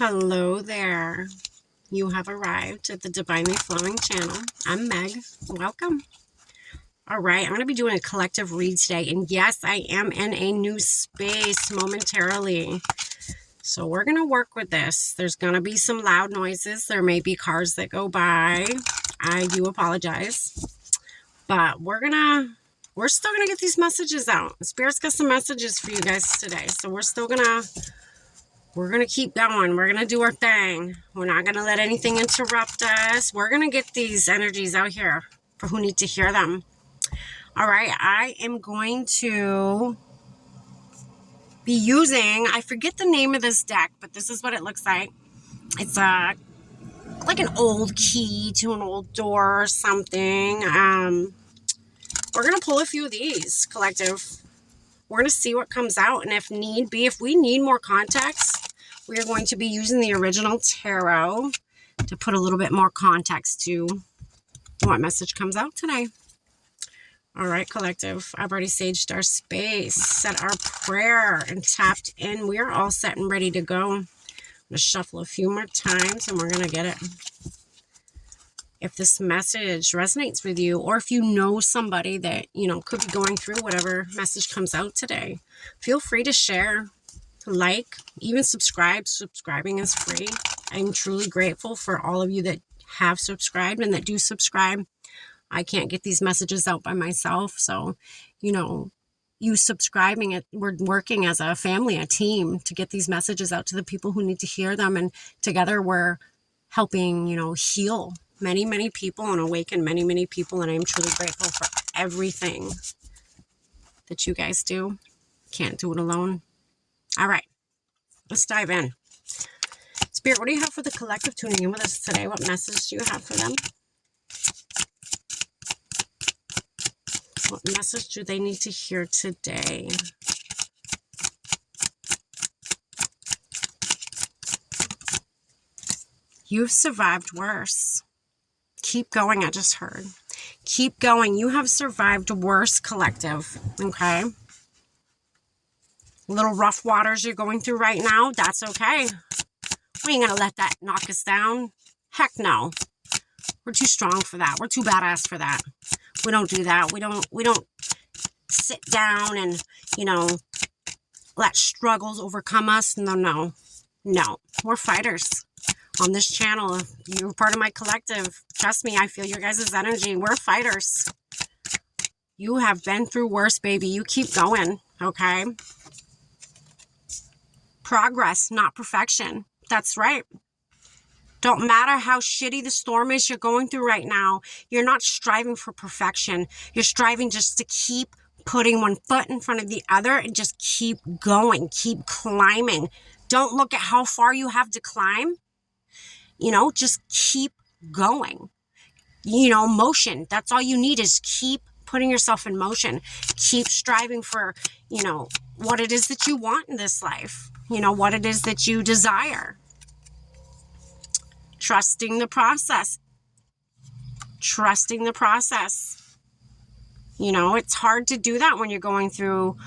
Hello there. You have arrived at the Divinely Flowing channel. I'm Meg. Welcome. All right, I'm going to be doing a collective read today. And yes, I am in a new space momentarily. So we're going to work with this. There's going to be some loud noises. There may be cars that go by. I do apologize. But we're still going to get these messages out. Spirit's got some messages for you guys today. So we're going to keep going. We're going to do our thing. We're not going to let anything interrupt us. We're going to get these energies out here for who need to hear them. All right. I am going to be using, I forget the name of this deck, but this is what it looks like. It's like an old key to an old door or something. We're going to pull a few of these, collective. We're going to see what comes out. And if need be, if we need more context, we are going to be using the original tarot to put a little bit more context to what message comes out today. All right, collective. I've already saged our space, said our prayer, and tapped in. We are all set and ready to go. I'm going to shuffle a few more times, and we're going to get it. If this message resonates with you, or if you know somebody that, could be going through whatever message comes out today, feel free to share, like, even subscribe. Subscribing is free. I'm truly grateful for all of you that have subscribed and that do subscribe. I can't get these messages out by myself. So, you subscribing, we're working as a family, a team to get these messages out to the people who need to hear them. And together we're helping, heal many, many people and awaken many, many people. And I'm truly grateful for everything that you guys do. Can't do it alone. All right, let's dive in. Spirit, what do you have for the collective tuning in with us today? What message do you have for them? What message do they need to hear today? You've survived worse. Keep going, I just heard. Keep going. You have survived worse, collective. Okay? Little rough waters you're going through right now, that's okay. We ain't gonna let that knock us down. Heck no. We're too strong for that. We're too badass for that. We don't do that. We don't sit down and, let struggles overcome us. No. We're fighters. On this channel, if you're part of my collective, trust me, I feel your guys' energy. We're fighters. You have been through worse, baby. You keep going, okay? Progress, not perfection. That's right. Don't matter how shitty the storm is you're going through right now. You're not striving for perfection. You're striving just to keep putting one foot in front of the other and just keep going, keep climbing. Don't look at how far you have to climb. Just keep going. Motion. That's all you need is keep putting yourself in motion. Keep striving for, what it is that you want in this life. What it is that you desire. Trusting the process. Trusting the process. It's hard to do that when you're going through,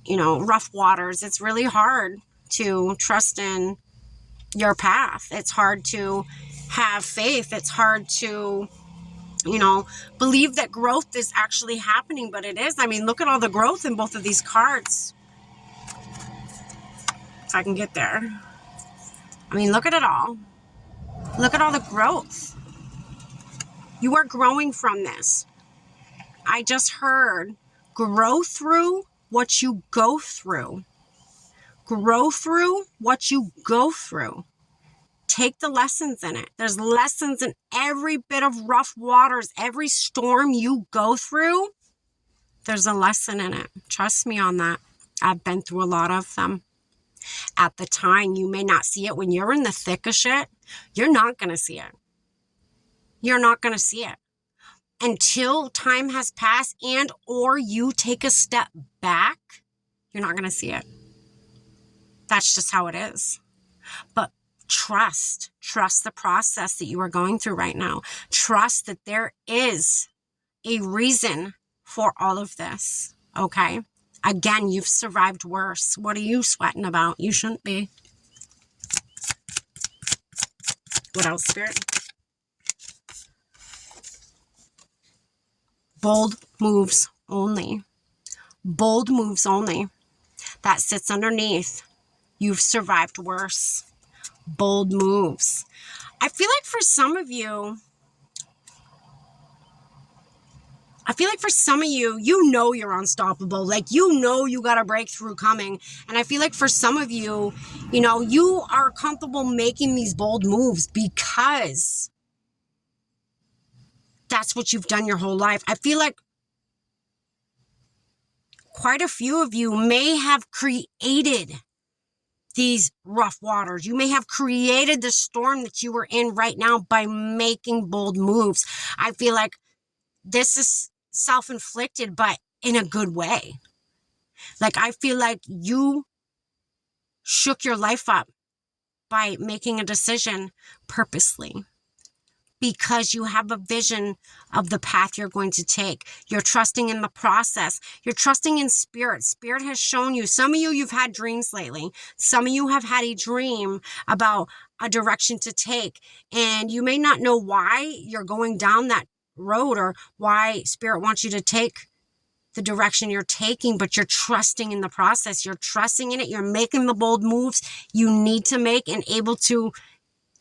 rough waters. It's really hard to trust in your path. It's hard to have faith. It's hard to, believe that growth is actually happening, but it is. I mean, look at all the growth in both of these cards. If I can get there. I mean, look at it all. Look at all the growth. You are growing from this. I just heard grow through what you go through. Grow through what you go through. Take the lessons in it. There's lessons in every bit of rough waters, every storm you go through. There's a lesson in it. Trust me on that. I've been through a lot of them. At the time, you may not see it. When you're in the thick of shit, you're not going to see it. You're not going to see it. Until time has passed and or you take a step back, you're not going to see it. That's just how it is. But trust the process that you are going through right now. Trust that there is a reason for all of this. Okay? Again, you've survived worse. What are you sweating about? You shouldn't be. What else, Spirit? Bold moves only. Bold moves only. That sits underneath. You've survived worse. Bold moves. I feel like for some of you, you know you're unstoppable. Like, you know you got a breakthrough coming. And I feel like for some of you, you know, you are comfortable making these bold moves because that's what you've done your whole life. I feel like quite a few of you may have created these rough waters. You may have created the storm that you were in right now by making bold moves. I feel like this is self-inflicted, but in a good way. Like, I feel like you shook your life up by making a decision purposely because you have a vision of the path you're going to take. You're trusting in the process. You're trusting in spirit. Spirit has shown you. Some of you, you've had dreams lately. Some of you have had a dream about a direction to take, and you may not know why you're going down that road or why spirit wants you to take the direction you're taking, but you're trusting in the process. You're trusting in it. You're making the bold moves you need to make and able to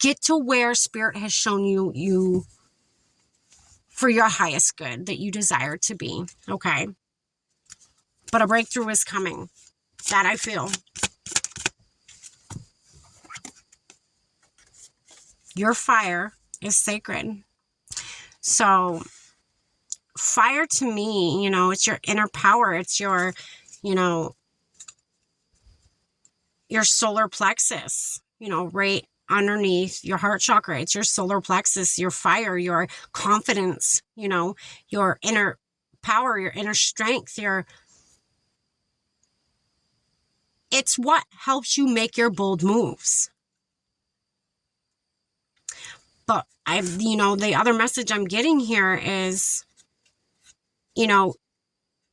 get to where spirit has shown you for your highest good that you desire to be. Okay. But a breakthrough is coming. That I feel. Your fire is sacred. So fire to me, you know, it's your inner power. It's your, you know, your solar plexus, you know, right underneath your heart chakra. It's your solar plexus, your fire, your confidence, you know, your inner power, your inner strength, it's what helps you make your bold moves. But you know, the other message I'm getting here is, you know,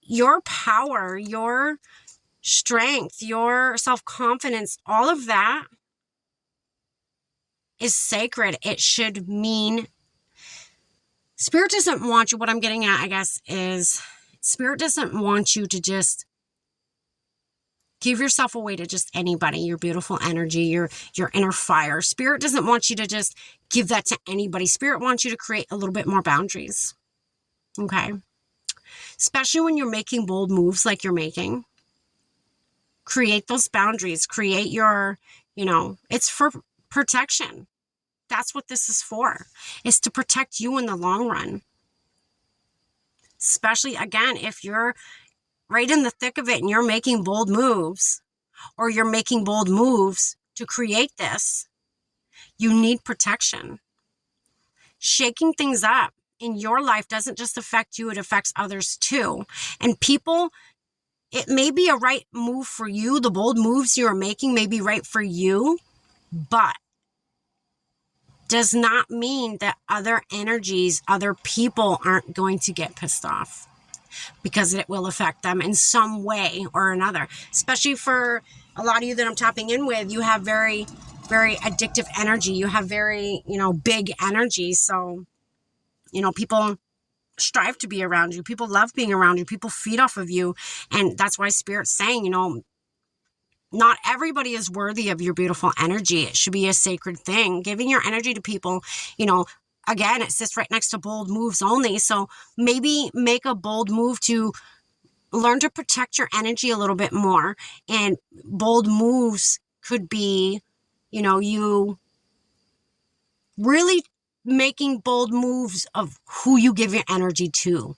your power, your strength, your self-confidence, all of that is sacred. It should mean spirit doesn't want you. What I'm getting at, I guess, is spirit doesn't want you to just give yourself away to just anybody, your beautiful energy, your inner fire. Spirit doesn't want you to just give that to anybody. Spirit wants you to create a little bit more boundaries. Okay? Especially when you're making bold moves like you're making. Create those boundaries. Create your, you know, it's for protection. That's what this is for. It's to protect you in the long run. Especially, again, if you're right in the thick of it and you're making bold moves, or you're making bold moves to create this, you need protection. Shaking things up in your life doesn't just affect you, it affects others too. And people, it may be a right move for you. The bold moves you're making may be right for you, but does not mean that other energies, other people aren't going to get pissed off, because it will affect them in some way or another. Especially for a lot of you that I'm tapping in with, you have very, very addictive energy. You have very, you know, big energy. So, you know, people strive to be around you. People love being around you. People feed off of you. And that's why Spirit's saying, you know, not everybody is worthy of your beautiful energy. It should be a sacred thing. Giving your energy to people, you know, again, it sits right next to bold moves only. So maybe make a bold move to learn to protect your energy a little bit more. And bold moves could be, you know, you really making bold moves of who you give your energy to.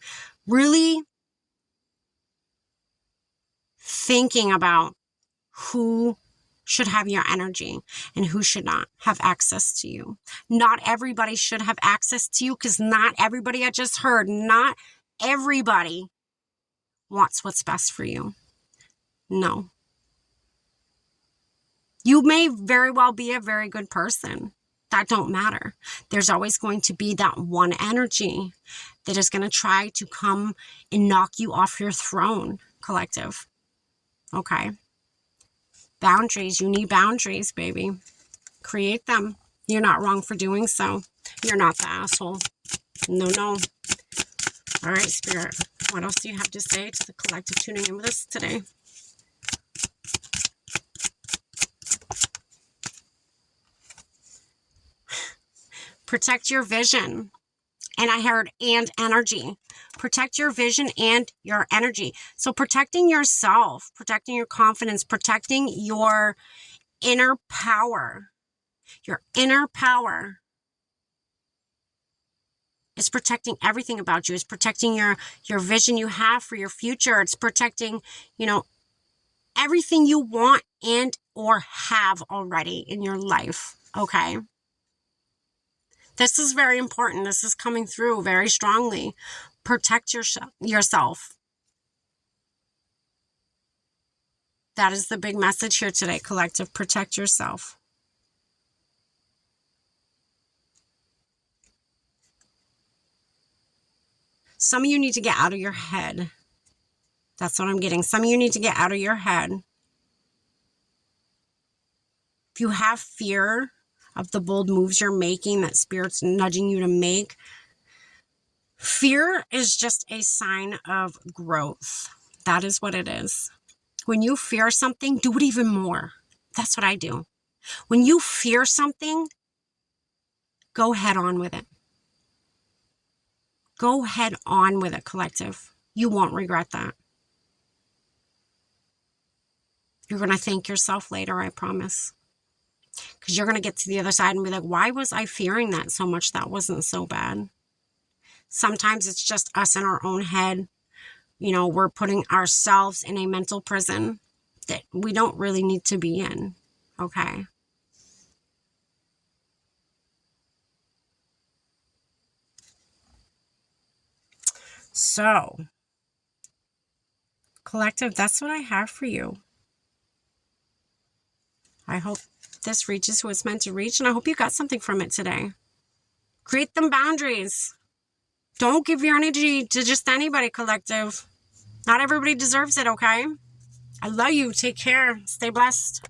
Really thinking about who should have your energy and who should not have access to you. Not everybody should have access to you, because not everybody, I just heard, not everybody wants what's best for you. No. You may very well be a very good person. That don't matter. There's always going to be that one energy that is going to try to come and knock you off your throne, collective. Okay? Boundaries. You need boundaries, baby. Create them. You're not wrong for doing so. You're not the asshole. No, no. All right, Spirit. What else do you have to say to the collective tuning in with us today? Protect your vision. And I heard and energy. Protect your vision and your energy. So protecting yourself, protecting your confidence, protecting your inner power. Your inner power is protecting everything about you. It's protecting your vision you have for your future. It's protecting, everything you want and or have already in your life. Okay? This is very important. This is coming through very strongly. Protect yourself. That is the big message here today, collective. Protect yourself. Some of you need to get out of your head. That's what I'm getting. Some of you need to get out of your head. If you have fear of the bold moves you're making, that Spirit's nudging you to make, fear is just a sign of growth. That is what it is. When you fear something, do it even more. That's what I do. When you fear something, go head on with it. Go head on with it, collective. You won't regret that. You're going to thank yourself later, I promise. Because you're going to get to the other side and be like, why was I fearing that so much? That wasn't so bad. Sometimes it's just us in our own head. We're putting ourselves in a mental prison that we don't really need to be in. Okay? So, collective, that's what I have for you. I hope this reaches who it's meant to reach, and I hope you got something from it today. Create them boundaries. Don't give your energy to just anybody, collective. Not everybody deserves it, okay? I love you. Take care. Stay blessed.